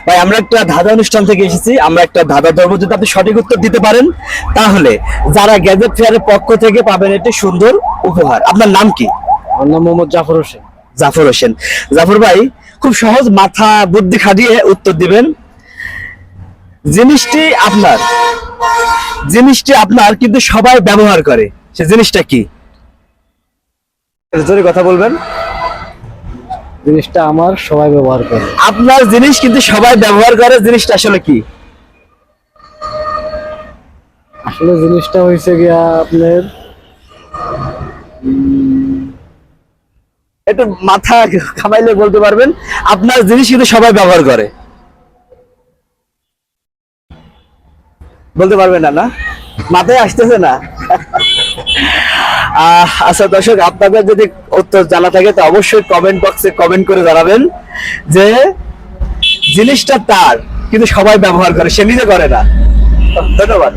ভাই আমরা একটা ধাঁধা অনুষ্ঠান থেকে এসেছি, আমরা একটা ধাঁধা ধরবো, যদি আপনি সঠিক উত্তর দিতে পারেন তাহলে যারা গ্যাজেট ফেয়ারের পক্ষ থেকে পাবেন একটি সুন্দর উপহার। আপনার নাম কি? আমার নাম মোহাম্মদ জাফর হোসেন। জাফর হোসেন। জাফর ভাই খুব সহজ, মাথা বুদ্ধি খাটিয়ে উত্তর দিবেন। জিনিসটি আপনার কিন্তু সবাই ব্যবহার করে, সে জিনিসটা কি? জোরে কথা বলবেন। জিনিসটা আমার, সবাই ব্যবহার করে। আপনার জিনিস কিন্তু সবাই ব্যবহার করে, জিনিসটা আসলে কি? আসলে জিনিসটা হয়েছে গিয়া আপনার একটু মাথা খামাইলে বলতে পারবেন। আপনার জিনিস কিন্তু সবাই ব্যবহার করে, বলতে পারবেন না? না, মাথায় আসতেছে না। আচ্ছা দর্শক, আপনাদের যদি উত্তর জানা থাকে তো অবশ্যই কমেন্ট বক্সে কমেন্ট করে জানাবেন যে জিনিসটা তার কিন্তু সবাই ব্যবহার করে, সে নিজে করে না। ধন্যবাদ।